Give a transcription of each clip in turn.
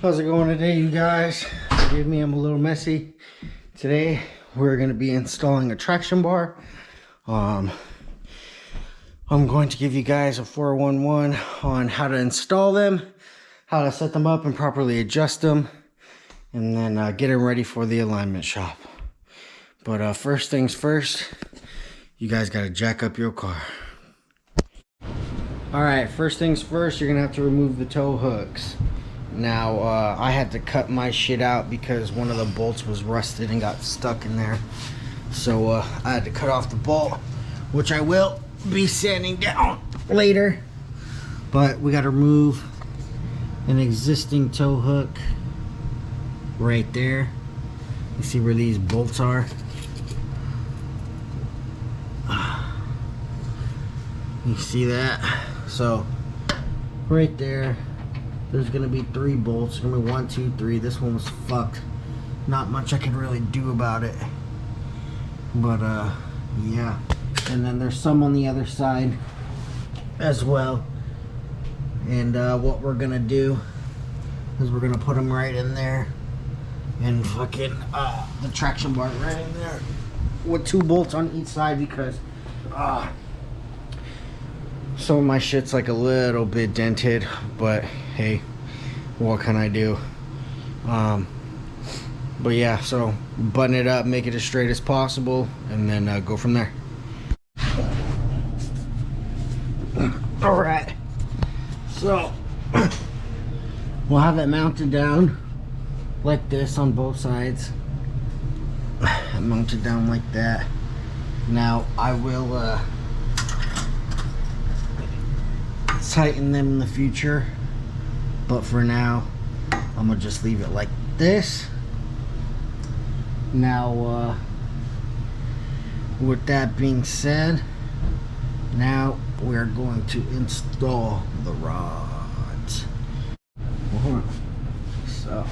How's it going today, you guys? Forgive me, I'm a little messy. Today, we're going to be installing a traction bar. I'm going to give you guys a 411 on how to install them, how to set them up and properly adjust them, and then get them ready for the alignment shop. But first things first, you guys got to jack up your car. Alright, first things first, you're going to have to remove the tow hooks. Now, I had to cut my shit out because one of the bolts was rusted and got stuck in there. So, I had to cut off the bolt, which I will be sanding down later. But we got to remove an existing tow hook right there. You see where these bolts are? You see that? So, right there. There's gonna be 3 bolts. There's gonna be 1, 2, 3. This one was fucked. Not much I could really do about it. But yeah. And then there's some on the other side as well. And what we're gonna do is we're gonna put them right in there. And fucking the traction bar right in there with 2 bolts on each side because some of my shit's like a little bit dented, but hey, what can I do? But yeah, so button it up, make it as straight as possible, and then go from there. Alright, so we'll have it mounted down like this on both sides. Mounted down like that. Now I will tighten them in the future, but for now I'm gonna just leave it like this. Now with that being said, now we're going to install the rods. So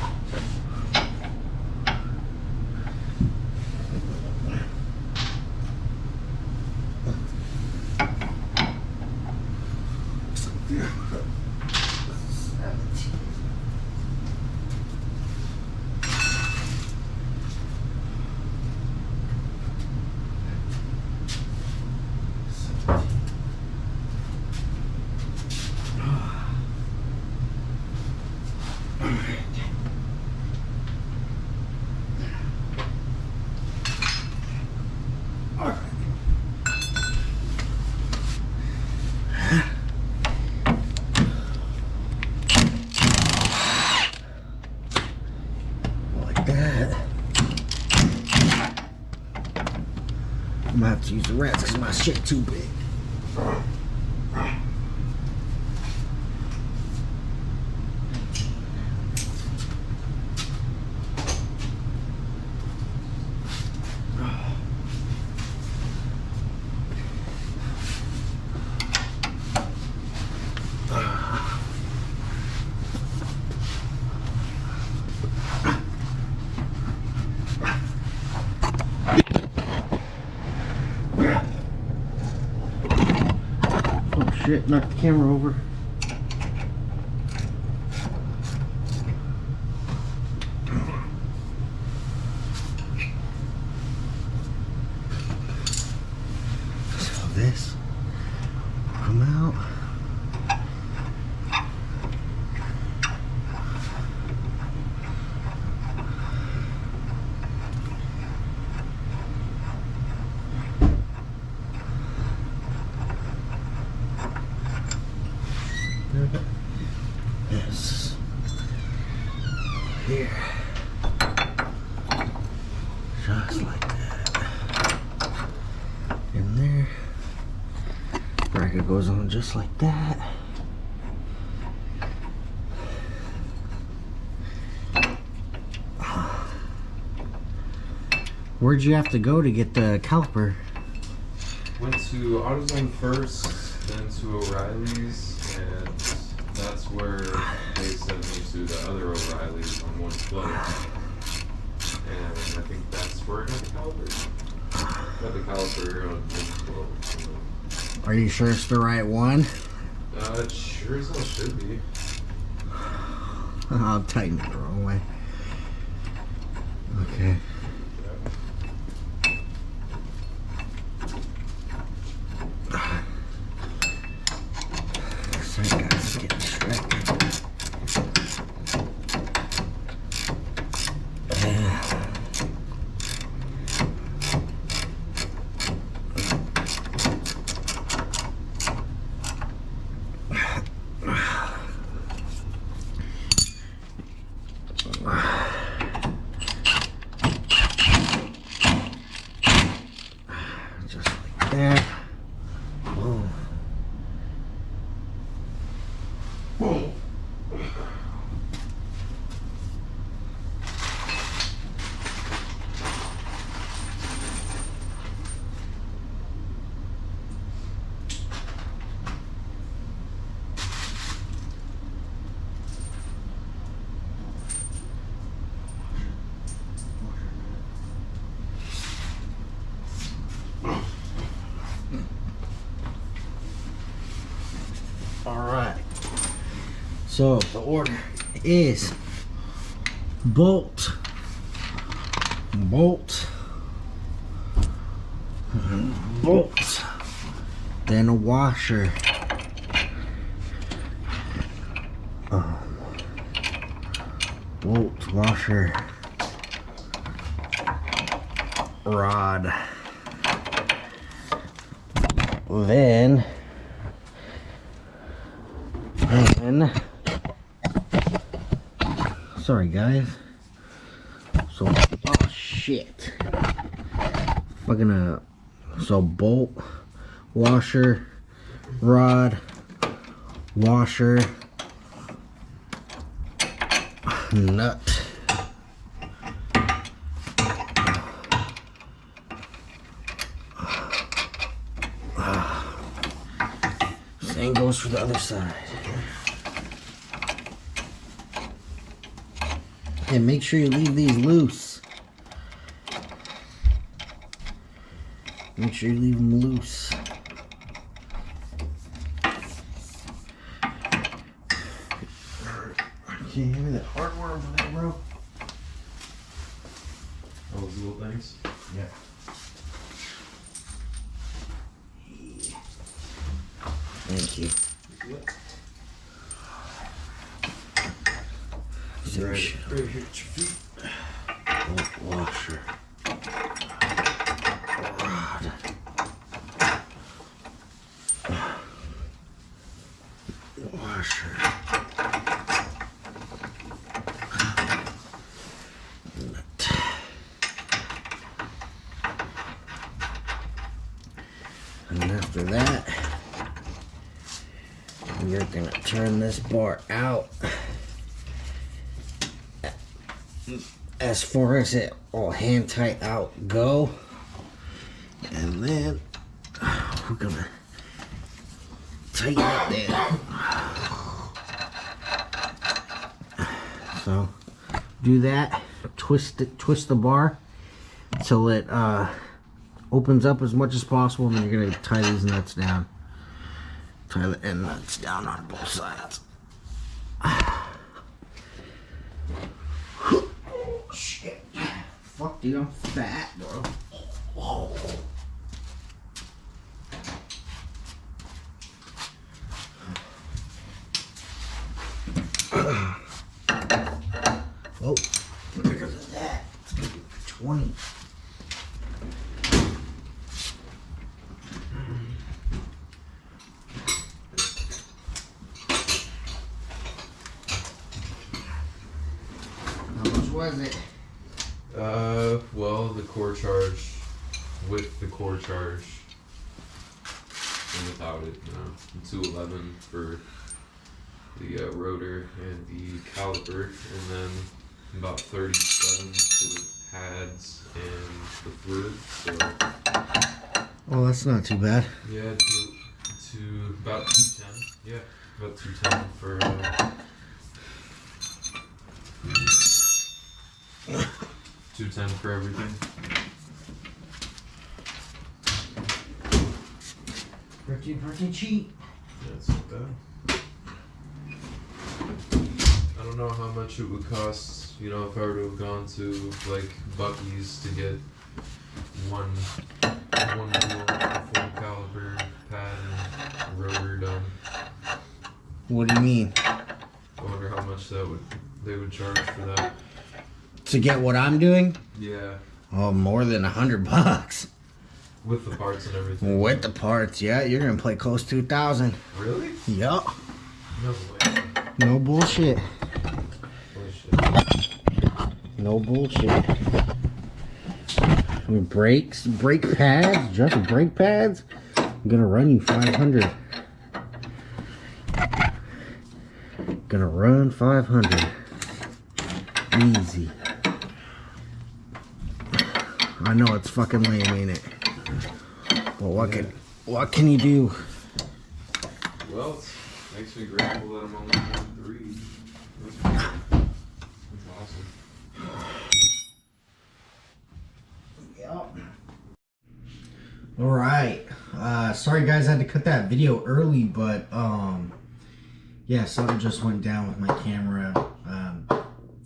I'm gonna have to use the rats because my shit too big. Shit, knocked the camera over. So this will come out. This here, just like that. In there, bracket goes on just like that. Where'd you have to go to get the caliper? Went to AutoZone first, then to O'Reilly's, and that's where they sent me to the other O'Reilly's on one foot. And I think that's where I got the caliper. Got the caliper on 112. Are you sure it's the right one? It sure as hell should be. I'll tighten it the wrong way. Okay. Sorry guys, get distracted. Just like that. Boom. Boom. Alright, so the order is bolt, bolt, bolt, then a washer, bolt, washer, rod, then sorry guys, so oh shit, fucking so bolt, washer, rod, washer, nut, same goes for the other side. And make sure you leave these loose. Make sure you leave them loose. Can you hear me that hardware over there, bro? All those little things. Yeah. Thank you. Right here at your feet. Bolt, washer, rod, washer, nut. And after that, you're gonna turn this bar out as far as it will hand tight out go, and then we're gonna tighten it down. So do that, twist the bar till it opens up as much as possible, and then you're gonna tie these nuts down, tie the end nuts down on both sides. Shit. Fuck, dude, I'm fat, bro. Whoa. Oh, because of that, it's gonna be 20. How much was it? Well, the core charge with the core charge and without it, 211 for the rotor and the caliper, and then about 37 for the pads and the fluid. So Oh, that's not too bad. yeah, to about 210. Yeah, about 210 for 210 for everything. Pretty cheap. Yeah, it's not bad. I don't don't know how much it would cost, you know, if I were to have gone to like Bucky's to get one wheel, a full caliber pad and rotor done. What do you mean? I wonder how much they would charge for that. To get what I'm doing? Yeah. Oh, more than $100. With the parts and everything. With the parts, yeah, you're gonna play close to 2,000. Really? Yup. No way. No bullshit. No bullshit. With brakes, brake pads, just brake pads, I'm gonna run you 500. Gonna run 500. Easy. I know it's fucking lame, ain't it? Well, what can you do? Well, it makes me grateful that I'm only 1-3. That's awesome. Yep. All right. Sorry guys, I had to cut that video early, but yeah, something just went down with my camera.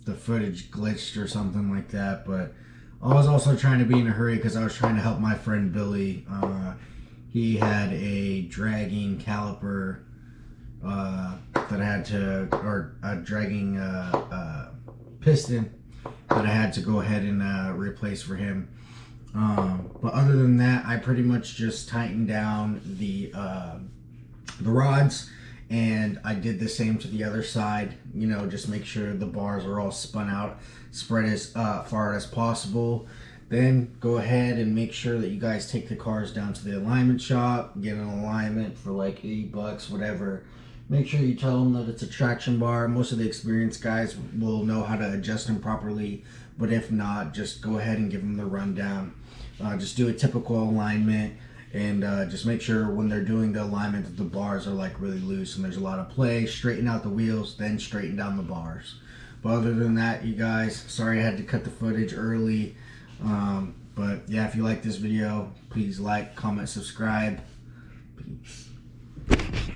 The footage glitched or something like that, but I was also trying to be in a hurry because I was trying to help my friend Billy. He had a dragging caliper that I had to, or a dragging piston that I had to go ahead and replace for him. But other than that, I pretty much just tightened down the rods, and I did the same to the other side. You know, just make sure the bars are all spun out, spread as far as possible. Then go ahead and make sure that you guys take the cars down to the alignment shop, get an alignment for like $80, whatever. Make sure you tell them that it's a traction bar. Most of the experienced guys will know how to adjust them properly, but if not, just go ahead and give them the rundown. Just do a typical alignment, and just make sure when they're doing the alignment that the bars are like really loose and there's a lot of play. Straighten out the wheels, then straighten down the bars. But other than that, you guys, sorry I had to cut the footage early. But yeah, if you like this video, please like, comment, subscribe.